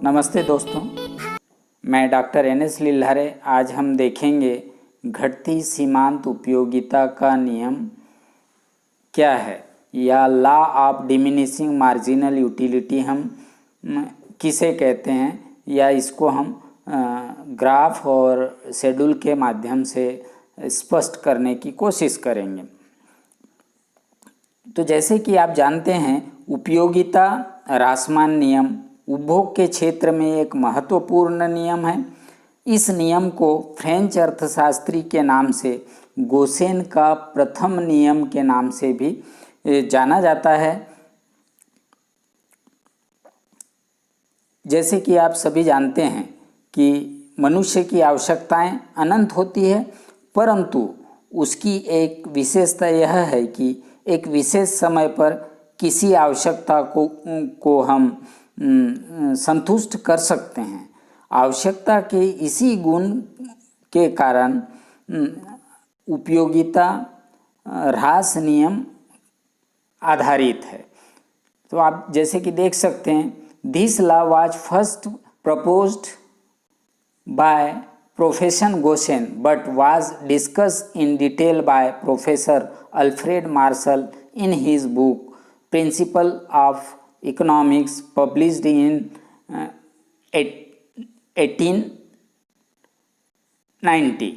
नमस्ते दोस्तों, मैं डॉक्टर एन.एस. लिल्हारे। आज हम देखेंगे घटती सीमांत उपयोगिता का नियम क्या है या law of diminishing marginal utility हम किसे कहते हैं, या इसको हम ग्राफ और शेड्यूल के माध्यम से स्पष्ट करने की कोशिश करेंगे। तो जैसे कि आप जानते हैं, उपयोगिता ह्रासमान नियम उपभोग के क्षेत्र में एक महत्वपूर्ण नियम है। इस नियम को फ्रेंच अर्थशास्त्री के नाम से गोसेन का प्रथम नियम के नाम से भी जाना जाता है। जैसे कि आप सभी जानते हैं कि मनुष्य की आवश्यकताएं अनंत होती है, परंतु उसकी एक विशेषता यह है कि एक विशेष समय पर किसी आवश्यकता को हम संतुष्ट कर सकते हैं। आवश्यकता के इसी गुण के कारण उपयोगिता ह्रास नियम आधारित है। तो आप जैसे कि देख सकते हैं, this law was first proposed by professor Gaussian but was discussed in detail by professor Alfred Marshall in his book Principle of Economics published in 1890।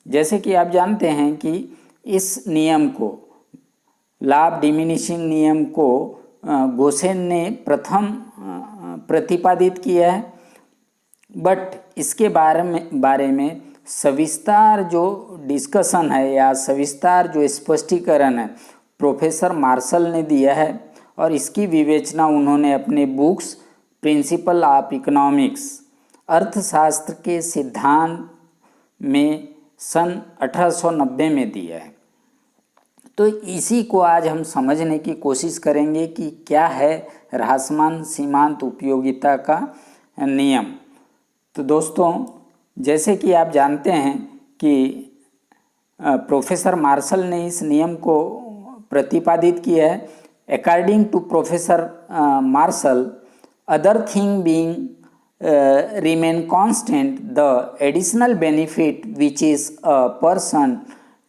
जैसे कि आप जानते हैं कि इस नियम को, लॉ ऑफ डिमिनिशिंग नियम को गोसेन ने प्रथम प्रतिपादित किया है, बट इसके बारे में सविस्तार जो डिस्कशन है या सविस्तार जो स्पष्टीकरण है प्रोफेसर मार्शल ने दिया है, और इसकी विवेचना उन्होंने अपने बुक्स प्रिंसिपल ऑफ इकोनॉमिक्स अर्थशास्त्र के सिद्धांत में सन 1890 में दिया है। तो इसी को आज हम समझने की कोशिश करेंगे कि क्या है ह्रासमान सीमांत उपयोगिता का नियम। तो दोस्तों, जैसे कि आप जानते हैं कि प्रोफेसर मार्शल ने इस नियम को प्रतिपादित किया है। According to professor Marshall, other thing being remain constant, the additional benefit which is a person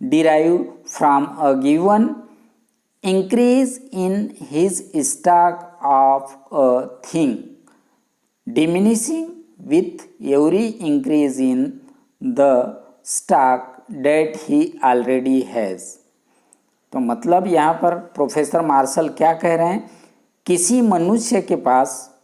derive from a given increase in his stock of a thing diminishing with every increase in the stock that he already has। तो मतलब यहाँ पर professor martial क्या कह रहे हैं, किसी मनुष्य के पास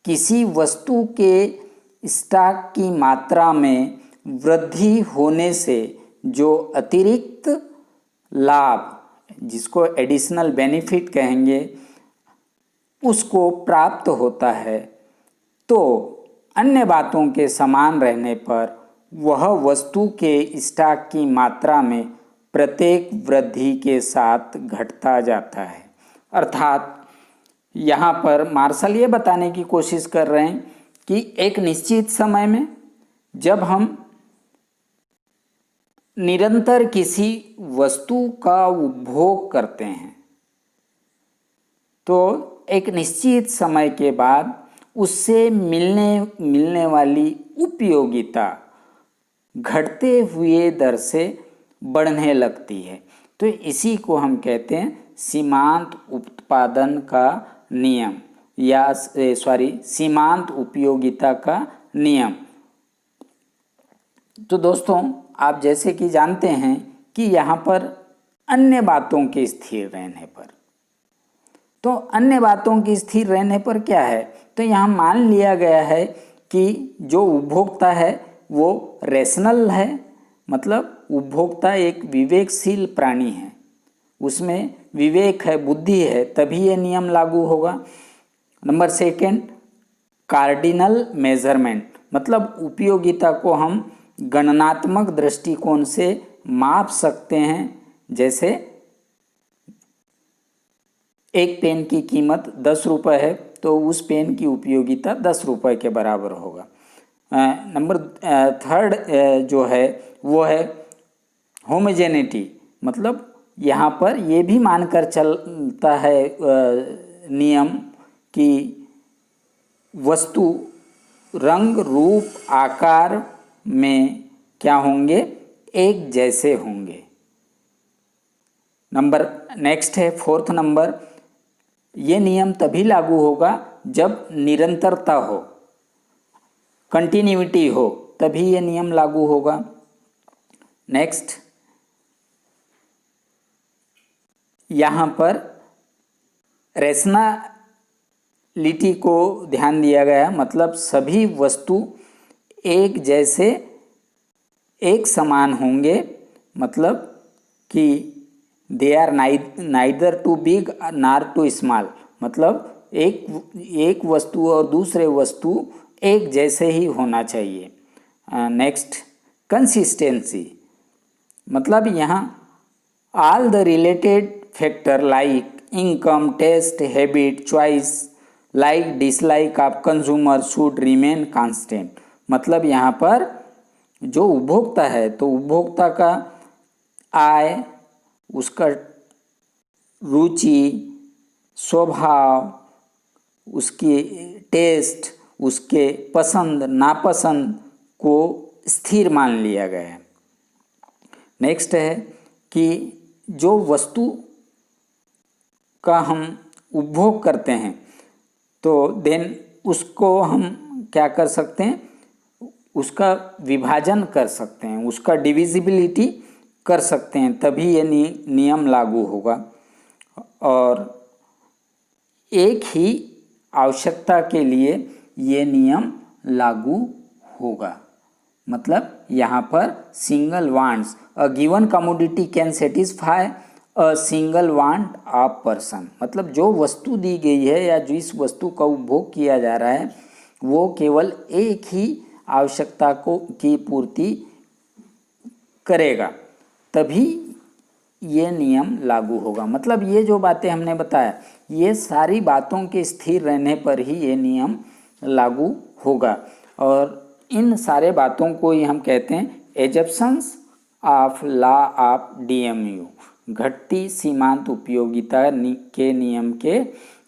किसी वस्तु के स्टॉक की मात्रा में वृद्धि होने से जो अतिरिक्त लाभ, जिसको एडिशनल बेनिफिट कहेंगे, उसको प्राप्त होता है, तो अन्य बातों के समान रहने पर वह वस्तु के स्टॉक की मात्रा में प्रत्येक वृद्धि के साथ घटता जाता है। अर्थात यहाँ पर मार्शल ये बताने की कोशिश कर रहे हैं कि एक निश्चित समय में जब हम निरंतर किसी वस्तु का उपभोग करते हैं, तो एक निश्चित समय के बाद उससे मिलने वाली उपयोगिता घटते हुए दर से बढ़ने लगती है। तो इसी को हम कहते हैं सीमांत उत्पादन का नियम या सीमांत उपयोगिता का नियम। तो दोस्तों, आप जैसे कि जानते हैं कि यहाँ पर अन्य बातों के स्थिर रहने पर, तो अन्य बातों की स्थिर रहने पर क्या है, तो यहाँ मान लिया गया है कि जो उपभोक्ता है वो रैशनल है, मतलब उपभोक्ता एक विवेकशील प्राणी है, उसमें विवेक है, बुद्धि है, तभी ये नियम लागू होगा। नंबर सेकेंड, कार्डिनल मेजरमेंट, मतलब उपयोगिता को हम गणनात्मक दृष्टिकोण से माप सकते हैं। जैसे एक पेन की कीमत 10 रुपये है, तो उस पेन की उपयोगिता 10 रुपये के बराबर होगा। नंबर थर्ड जो है वो है होमोजेनिटी, मतलब यहाँ पर ये भी मानकर चलता है नियम कि वस्तु रंग रूप आकार में क्या होंगे, एक जैसे होंगे। नेक्स्ट है 4th नंबर, ये नियम तभी लागू होगा जब निरंतरता हो, कंटिन्यूटी हो, तभी ये नियम लागू होगा। नेक्स्ट, यहाँ पर रेशनलिटी को ध्यान दिया गया, मतलब सभी वस्तु एक जैसे एक समान होंगे, मतलब कि they are neither too big nor too small, मतलब एक वस्तु और दूसरे वस्तु एक जैसे ही होना चाहिए। नेक्स्ट, कंसिस्टेंसी, मतलब यहाँ all the related factor like income, taste, habit, choice, like dislike of consumer should remain constant. मतलब यहाँ पर जो उपभोक्ता है तो उपभोक्ता का आय, उसका रुचि, स्वभाव, उसकी टेस्ट, उसके पसंद नापसंद को स्थिर मान लिया गया है। नेक्स्ट है कि जो वस्तु का हम उपभोग करते हैं तो देन उसको हम क्या कर सकते हैं, उसका विभाजन कर सकते हैं, उसका डिविजिबिलिटी कर सकते हैं, तभी ये नियम लागू होगा। और एक ही आवश्यकता के लिए ये नियम लागू होगा, मतलब यहाँ पर single wants, a given commodity can satisfy a single want of person, मतलब जो वस्तु दी गई है या जिस वस्तु का उपभोग किया जा रहा है वो केवल एक ही आवश्यकता की पूर्ति करेगा, तभी ये नियम लागू होगा। मतलब ये जो बातें हमने बताया, ये सारी बातों के स्थिर रहने पर ही ये नियम लागू होगा। और इन सारे बातों को ही हम कहते हैं एजप्शंस ऑफ लॉ ऑफ DMU, घटती सीमांत उपयोगिता के नियम के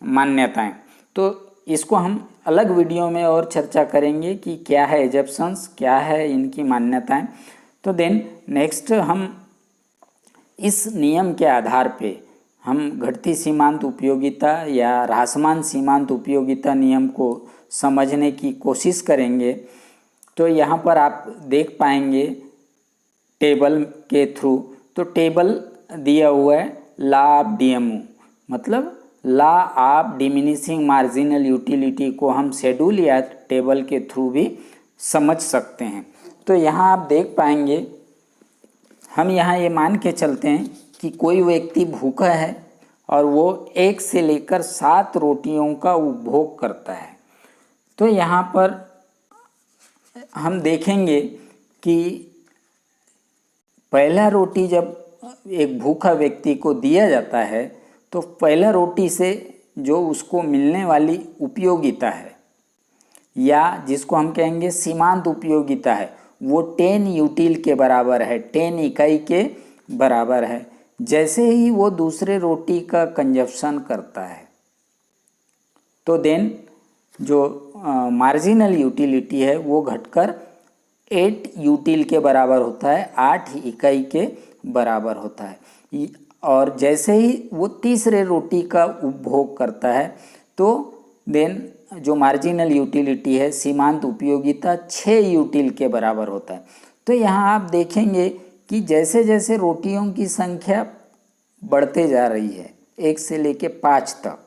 मान्यताएं। तो इसको हम अलग वीडियो में और चर्चा करेंगे कि क्या है एजप्शंस, क्या है इनकी मान्यताएं। तो देन नेक्स्ट, हम इस नियम के आधार पे हम घटती सीमांत उपयोगिता या ह्रासमान सीमांत उपयोगिता नियम को समझने की कोशिश करेंगे। तो यहाँ पर आप देख पाएंगे टेबल के थ्रू, तो टेबल दिया हुआ है लॉ ऑफ DMU, मतलब law of diminishing marginal utility को हम शेड्यूल या टेबल के थ्रू भी समझ सकते हैं। तो यहाँ आप देख पाएंगे, हम यहाँ ये मान के चलते हैं कि कोई व्यक्ति भूखा है और वो 1 से लेकर 7 रोटियों का उपभोग करता है। तो यहाँ पर हम देखेंगे कि पहला रोटी जब एक भूखा व्यक्ति को दिया जाता है तो पहला रोटी से जो उसको मिलने वाली उपयोगिता है या जिसको हम कहेंगे सीमांत उपयोगिता है, वो 10 यूटिल के बराबर है, 10 इकाई के बराबर है। जैसे ही वो दूसरे रोटी का कंजप्शन करता है तो देन जो मार्जिनल यूटिलिटी है वो घटकर 8 यूटिल के बराबर होता है, 8 इकाई के बराबर होता है। और जैसे ही वो तीसरे रोटी का उपभोग करता है तो देन जो मार्जिनल यूटिलिटी है, सीमांत उपयोगिता 6 यूटिल के बराबर होता है। तो यहाँ आप देखेंगे कि जैसे जैसे रोटियों की संख्या बढ़ते जा रही है 1 से लेके 5 तक,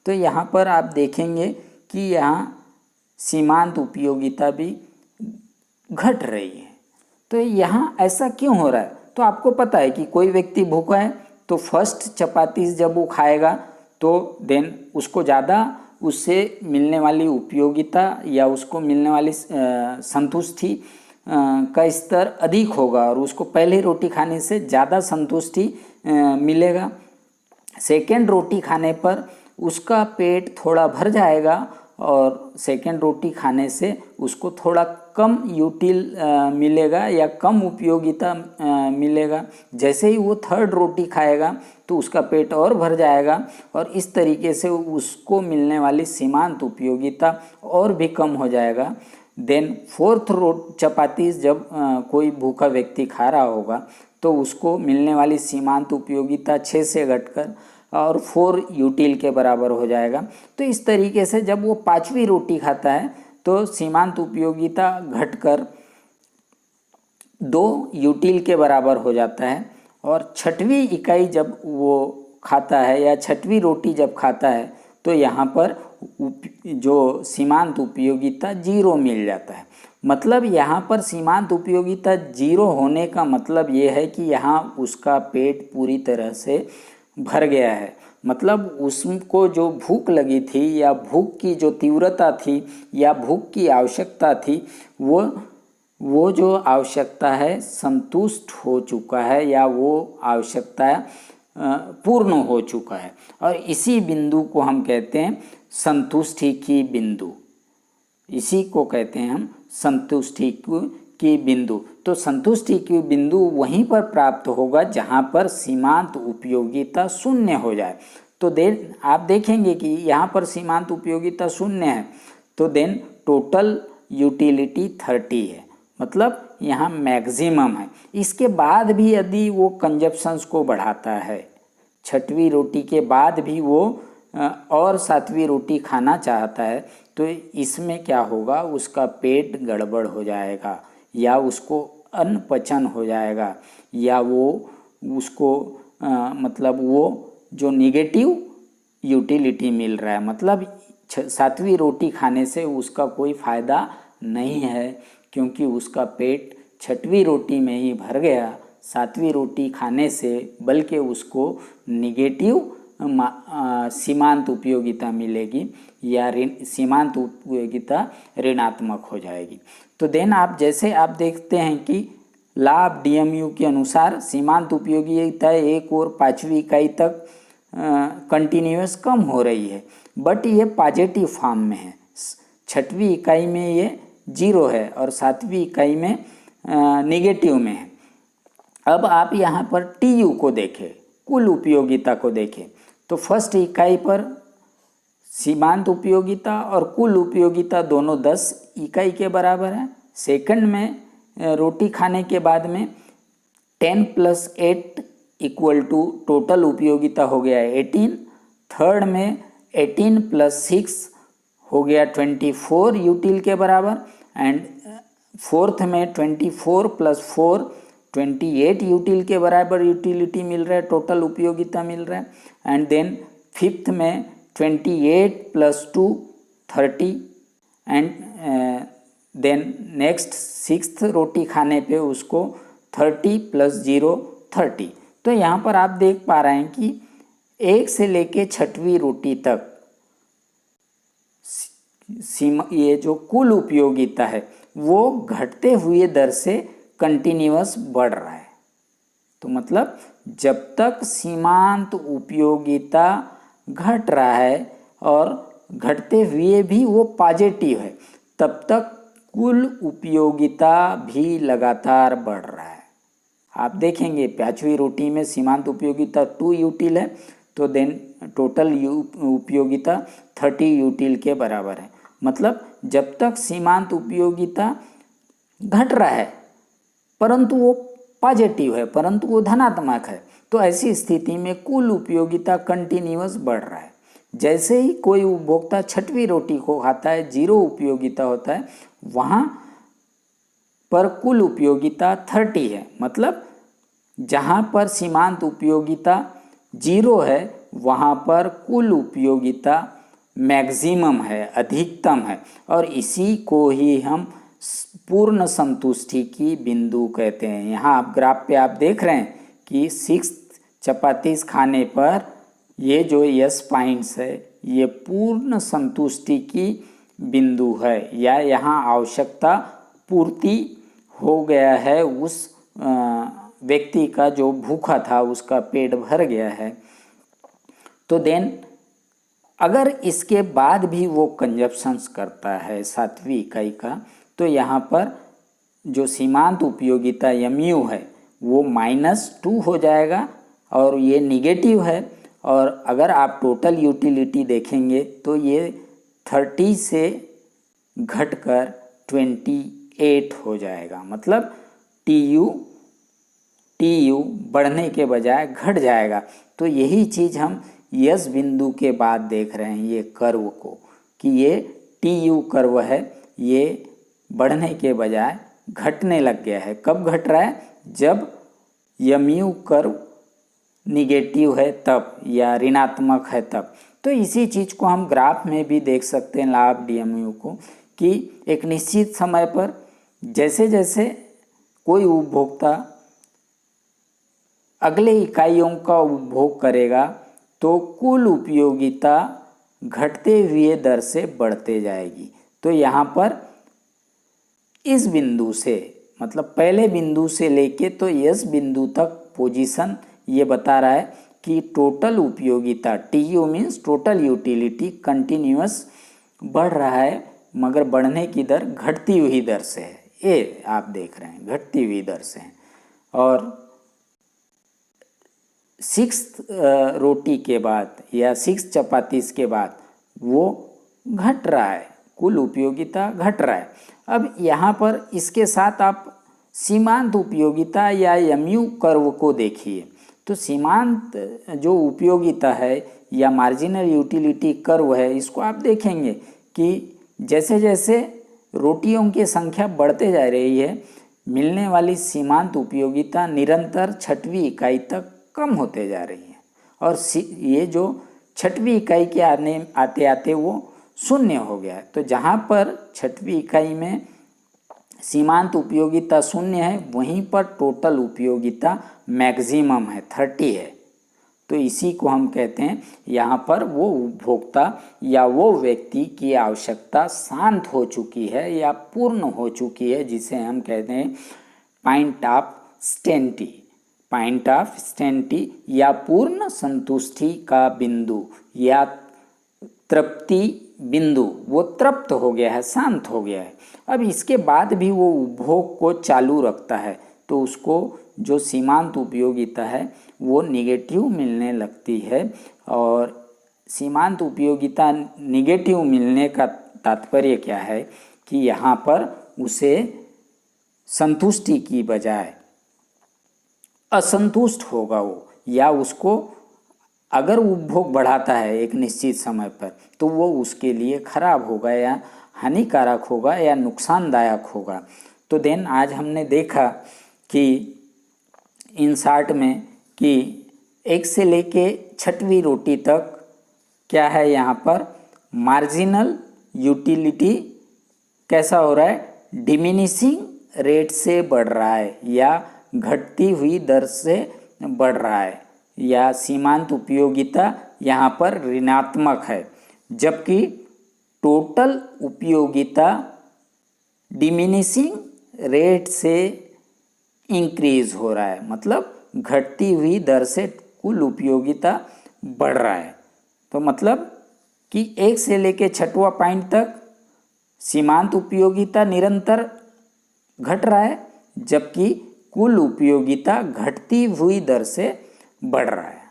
तो यहाँ पर आप देखेंगे कि यहाँ सीमांत उपयोगिता भी घट रही है। तो यहाँ ऐसा क्यों हो रहा है? तो आपको पता है कि कोई व्यक्ति भूखा है तो फर्स्ट चपाती जब वो खाएगा तो देन उसको ज़्यादा उससे मिलने वाली उपयोगिता या उसको मिलने वाली संतुष्टि का स्तर अधिक होगा और उसको पहले रोटी खाने से ज़्यादा संतुष्टि मिलेगा। सेकेंड रोटी खाने पर उसका पेट थोड़ा भर जाएगा और सेकेंड रोटी खाने से उसको थोड़ा कम यूटिल मिलेगा या कम उपयोगिता मिलेगा। जैसे ही वो थर्ड रोटी खाएगा तो उसका पेट और भर जाएगा और इस तरीके से उसको मिलने वाली सीमांत उपयोगिता और भी कम हो जाएगा। देन फोर्थ चपाती जब कोई भूखा व्यक्ति खा रहा होगा तो उसको मिलने वाली सीमांत उपयोगिता 6 से घटकर और 4 यूटिल के बराबर हो जाएगा। तो इस तरीके से जब वो 5वीं रोटी खाता है तो सीमांत उपयोगिता घटकर 2 यूटिल के बराबर हो जाता है, और 6वीं इकाई जब वो खाता है या 6वीं रोटी जब खाता है तो यहाँ पर जो सीमांत उपयोगिता 0 मिल जाता है। मतलब यहाँ पर सीमांत उपयोगिता 0 होने का मतलब ये है कि यहाँ उसका पेट पूरी तरह से भर गया है। मतलब उसको जो भूख लगी थी या भूख की जो तीव्रता थी या भूख की आवश्यकता थी वो जो आवश्यकता है संतुष्ट हो चुका है या वो आवश्यकता पूर्ण हो चुका है, और इसी बिंदु को हम कहते हैं संतुष्टि की बिंदु। इसी को कहते हैं हम संतुष्टि की बिंदु। तो संतुष्टि की बिंदु वहीं पर प्राप्त होगा जहाँ पर सीमांत उपयोगिता 0 हो जाए। तो आप देखेंगे कि यहाँ पर सीमांत उपयोगिता 0 है, तो देन टोटल यूटिलिटी 30 है, मतलब यहाँ मैक्सिमम है। इसके बाद भी यदि वो कंजप्शंस को बढ़ाता है, 6वीं रोटी के बाद भी वो और 7वीं रोटी खाना चाहता है, तो इसमें क्या होगा, उसका पेट गड़बड़ हो जाएगा या उसको अनपचन हो जाएगा, या वो उसको मतलब वो जो निगेटिव यूटिलिटी मिल रहा है, मतलब 7वीं रोटी खाने से उसका कोई फ़ायदा नहीं है, क्योंकि उसका पेट 6वीं रोटी में ही भर गया, 7वीं रोटी खाने से, बल्कि उसको निगेटिव सीमांत उपयोगिता मिलेगी या सीमांत उपयोगिता ऋणात्मक हो जाएगी। तो देन जैसे आप देखते हैं कि लाभ डीएमयू के अनुसार सीमांत उपयोगिता 1 और 5वीं इकाई तक कंटिन्यूअस कम हो रही है, बट ये पॉजिटिव फॉर्म में है। 6वीं इकाई में ये 0 है और 7वीं इकाई में नेगेटिव में है। अब आप यहाँ पर टीयू को देखें, कुल उपयोगिता को देखें, तो फर्स्ट इकाई पर सीमांत उपयोगिता और कुल उपयोगिता दोनों 10 इकाई के बराबर है। सेकंड में रोटी खाने के बाद में 10 + 8 = टोटल उपयोगिता हो गया 18। थर्ड में 18 + 6 हो गया 24 यूटिल के बराबर, एंड फोर्थ में 24 + 4 28 यूटिल के बराबर यूटिलिटी मिल रहा है, टोटल उपयोगिता मिल रहा है। एंड देन फिफ्थ में 28 + 2 30, एंड देन नेक्स्ट 6th रोटी खाने पे उसको 30 + 0 30। तो यहाँ पर आप देख पा रहे हैं कि 1 से लेके 6वीं रोटी तक ये जो कुल उपयोगिता है वो घटते हुए दर से कंटिन्यूअस बढ़ रहा है। तो मतलब जब तक सीमांत उपयोगिता घट रहा है और घटते हुए भी वो पॉजिटिव है, तब तक कुल उपयोगिता भी लगातार बढ़ रहा है। आप देखेंगे 5वीं रोटी में सीमांत उपयोगिता 2 यूटिल है, तो देन टोटल उपयोगिता 30 यूटिल के बराबर है। मतलब जब तक सीमांत उपयोगिता घट रहा है परंतु वो पॉजिटिव है, परंतु वो धनात्मक है, तो ऐसी स्थिति में कुल उपयोगिता कंटिन्यूअस बढ़ रहा है। जैसे ही कोई उपभोक्ता 6वीं रोटी को खाता है, 0 उपयोगिता होता है, वहाँ पर कुल उपयोगिता 30 है। मतलब जहाँ पर सीमांत उपयोगिता 0 है वहाँ पर कुल उपयोगिता मैक्सिमम है, अधिकतम है, और इसी को ही हम पूर्ण संतुष्टि की बिंदु कहते हैं। यहाँ आप ग्राफ पे आप देख रहे हैं कि 6 चपाती खाने पर ये जो यस पॉइंट्स है ये पूर्ण संतुष्टि की बिंदु है, या यहाँ आवश्यकता पूर्ति हो गया है, उस व्यक्ति का जो भूखा था उसका पेट भर गया है। तो देन अगर इसके बाद भी वो कंजप्शंस करता है 7वीं इकाई का, तो यहाँ पर जो सीमांत उपयोगिता एमयू है वो -2 हो जाएगा और ये निगेटिव है। और अगर आप टोटल यूटिलिटी देखेंगे तो ये 30 से घटकर 28 हो जाएगा। मतलब टी यू बढ़ने के बजाय घट जाएगा। तो यही चीज़ हम यस बिंदु के बाद देख रहे हैं, ये कर्व को, कि ये टी यू कर्व है, ये बढ़ने के बजाय घटने लग गया है। कब घट रहा है? जब एम यू कर्व निगेटिव है तब, या ऋणात्मक है तब। तो इसी चीज़ को हम ग्राफ में भी देख सकते हैं, लाभ डी एम यू को, कि एक निश्चित समय पर जैसे जैसे कोई उपभोक्ता अगले इकाइयों का उपभोग करेगा तो कुल उपयोगिता घटते हुए दर से बढ़ते जाएगी। तो यहाँ पर इस बिंदु से, मतलब पहले बिंदु से लेके तो इस बिंदु तक पोजीशन ये बता रहा है कि टोटल उपयोगिता, T U means total utility, continuous बढ़ रहा है, मगर बढ़ने की दर घटती हुई दर से है। ये आप देख रहे हैं, घटती हुई दर से है। और 6 रोटी के बाद या 6 चपातीस के बाद वो घट रहा है, कुल उपयोगिता घट रहा है। अब यहाँ पर इसके साथ आप सीमांत उपयोगिता या एमयू कर्व को देखिए। तो सीमांत जो उपयोगिता है या मार्जिनल यूटिलिटी कर्व है, इसको आप देखेंगे कि जैसे जैसे रोटियों की संख्या बढ़ते जा रही है, मिलने वाली सीमांत उपयोगिता निरंतर 6वीं इकाई तक कम होते जा रही है। और ये जो 6वीं इकाई के आते आते वो शून्य हो गया है। तो जहाँ पर 6वीं इकाई में सीमांत उपयोगिता शून्य है, वहीं पर टोटल उपयोगिता मैक्सिमम है, 30 है। तो इसी को हम कहते हैं, यहाँ पर वो उपभोक्ता या वो व्यक्ति की आवश्यकता शांत हो चुकी है या पूर्ण हो चुकी है, जिसे हम कहते हैं पॉइंट ऑफ स्टेंटी, पॉइंट ऑफ स्टेंटी या पूर्ण संतुष्टि का बिंदु या तृप्ति बिंदु, वो तृप्त हो गया है, शांत हो गया है। अब इसके बाद भी वो उपभोग को चालू रखता है, तो उसको जो सीमांत उपयोगिता है वो निगेटिव मिलने लगती है। और सीमांत उपयोगिता निगेटिव मिलने का तात्पर्य क्या है कि यहाँ पर उसे संतुष्टि की बजाय असंतुष्ट होगा वो, या उसको अगर उपभोग बढ़ाता है एक निश्चित समय पर तो वो उसके लिए खराब होगा या हानिकारक होगा या नुकसानदायक होगा। तो देन आज हमने देखा कि इन शार्ट में कि 1 से लेके 6वीं रोटी तक क्या है, यहाँ पर मार्जिनल यूटिलिटी कैसा हो रहा है, डिमिनिशिंग रेट से बढ़ रहा है या घटती हुई दर से बढ़ रहा है, या सीमांत उपयोगिता यहाँ पर ऋणात्मक है, जबकि टोटल उपयोगिता डिमिनिशिंग रेट से इंक्रीज हो रहा है, मतलब घटती हुई दर से कुल उपयोगिता बढ़ रहा है। तो मतलब कि 1 से लेके 6वां पॉइंट तक सीमांत उपयोगिता निरंतर घट रहा है, जबकि कुल उपयोगिता घटती हुई दर से बढ़ रहा है।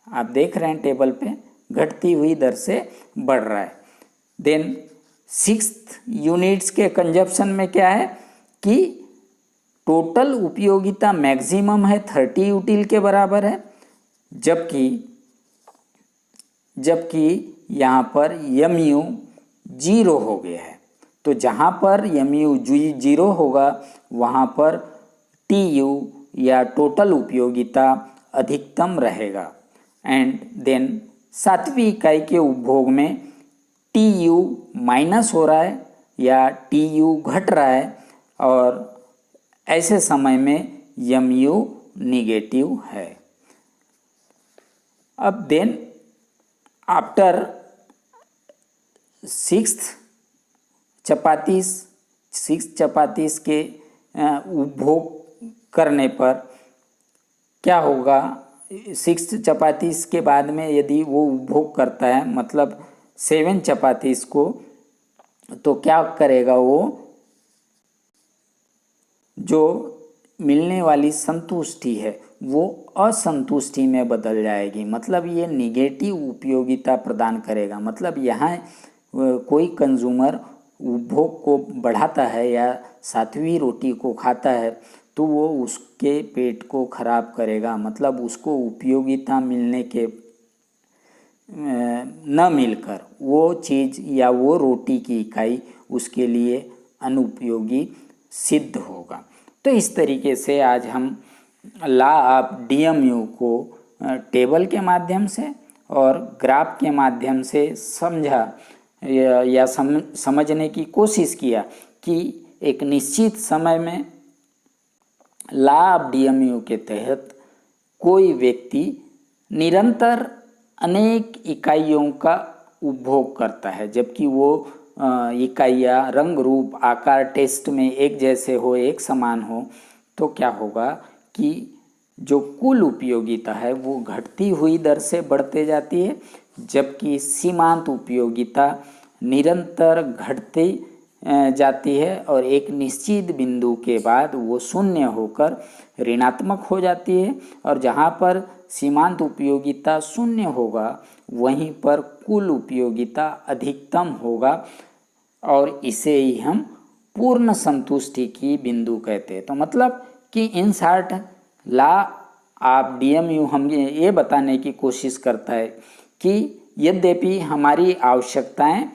आप देख रहे हैं टेबल पे, घटती हुई दर से बढ़ रहा है। देन 6th यूनिट्स के कंजप्शन में क्या है कि टोटल उपयोगिता मैक्सिमम है, 30 यूटिल के बराबर है, जबकि यहाँ पर एमयू 0 हो गया है। तो जहाँ पर एमयू 0 होगा वहाँ पर टीयू या टोटल उपयोगिता अधिकतम रहेगा। एंड देन 7वीं इकाई के उपभोग में टीयू माइनस हो रहा है या टीयू घट रहा है, और ऐसे समय में एमयू निगेटिव है। अब देन आफ्टर 6 चपातीस के उपभोग करने पर क्या होगा, 6 चपातीस के बाद में यदि वो उपभोग करता है, मतलब 7 चपातीस को, तो क्या करेगा, वो जो मिलने वाली संतुष्टि है वो असंतुष्टि में बदल जाएगी, मतलब ये निगेटिव उपयोगिता प्रदान करेगा। मतलब यहाँ कोई कंज्यूमर उपभोग को बढ़ाता है या सातवीं रोटी को खाता है तो वो उसके पेट को खराब करेगा, मतलब उसको उपयोगिता मिलने के न मिलकर वो चीज़ या वो रोटी की इकाई उसके लिए अनुपयोगी सिद्ध होगा। तो इस तरीके से आज हम लॉ ऑफ DMU को टेबल के माध्यम से और ग्राफ के माध्यम से समझा या समझने की कोशिश किया कि एक निश्चित समय में लॉ ऑफ DMU के तहत कोई व्यक्ति निरंतर अनेक इकाइयों का उपभोग करता है, जबकि वो इकाइयाँ रंग रूप आकार टेस्ट में एक जैसे हो, एक समान हो, तो क्या होगा कि जो कुल उपयोगिता है वो घटती हुई दर से बढ़ते जाती है, जबकि सीमांत उपयोगिता निरंतर घटती जाती है और एक निश्चित बिंदु के बाद वो शून्य होकर ऋणात्मक हो जाती है। और जहाँ पर सीमांत उपयोगिता शून्य होगा वहीं पर कुल उपयोगिता अधिकतम होगा और इसे ही हम पूर्ण संतुष्टि की बिंदु कहते हैं। तो मतलब कि in short law of DMU हम ये बताने की कोशिश करता है कि यद्यपि हमारी आवश्यकताएं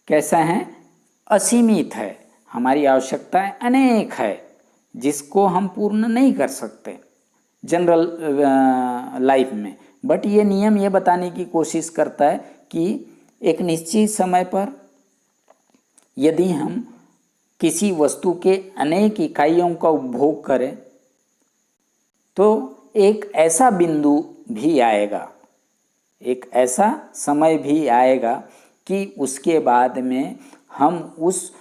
कैसा हैं, असीमित है, हमारी आवश्यकताएं अनेक है जिसको हम पूर्ण नहीं कर सकते जनरल लाइफ में, बट ये नियम ये बताने की कोशिश करता है कि एक निश्चित समय पर यदि हम किसी वस्तु के अनेक इकाइयों का उपभोग करें तो एक ऐसा बिंदु भी आएगा, एक ऐसा समय भी आएगा कि उसके बाद में हम उस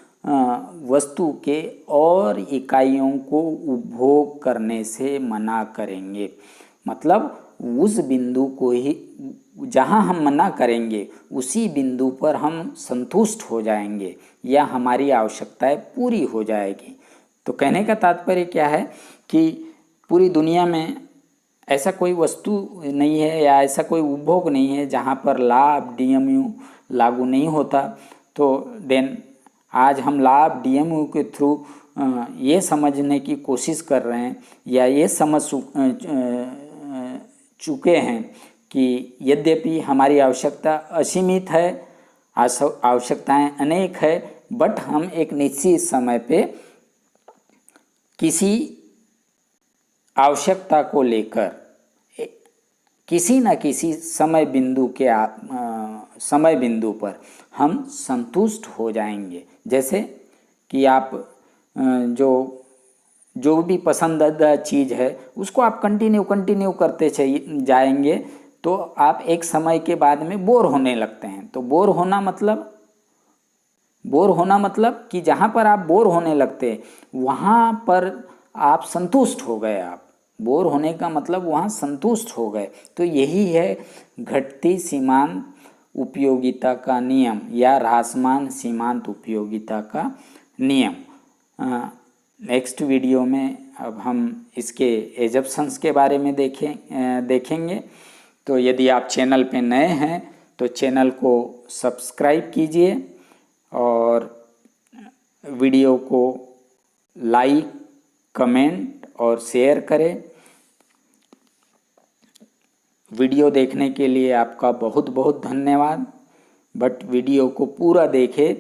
वस्तु के और इकाइयों को उपभोग करने से मना करेंगे। मतलब उस बिंदु को ही जहाँ हम मना करेंगे उसी बिंदु पर हम संतुष्ट हो जाएंगे या हमारी आवश्यकताएं पूरी हो जाएगी। तो कहने का तात्पर्य क्या है कि पूरी दुनिया में ऐसा कोई वस्तु नहीं है या ऐसा कोई उपभोग नहीं है जहाँ पर लॉ ऑफ DMU लागू नहीं होता। तो देन आज हम लॉ ऑफ DMU के थ्रू ये समझने की कोशिश कर रहे हैं या ये समझ चुके हैं कि यद्यपि हमारी आवश्यकता असीमित है, आवश्यकताएं अनेक है, बट हम एक निश्चित समय पे किसी आवश्यकता को लेकर किसी न किसी समय बिंदु पर हम संतुष्ट हो जाएंगे। जैसे कि आप जो भी पसंदीदा चीज़ है उसको आप कंटिन्यू करते जाएंगे तो आप एक समय के बाद में बोर होने लगते हैं। तो बोर होना मतलब कि जहाँ पर आप बोर होने लगते हैं वहाँ पर आप संतुष्ट हो गए। आप बोर होने का मतलब वहाँ संतुष्ट हो गए। तो यही है घटती सीमांत उपयोगिता का नियम या ह्रासमान सीमांत उपयोगिता का नियम। नेक्स्ट वीडियो में अब हम इसके एजप्शंस के बारे में देखेंगे। तो यदि आप चैनल पे नए हैं तो चैनल को सब्सक्राइब कीजिए और वीडियो को लाइक, कमेंट और शेयर करें। वीडियो देखने के लिए आपका बहुत बहुत धन्यवाद। बट वीडियो को पूरा देखें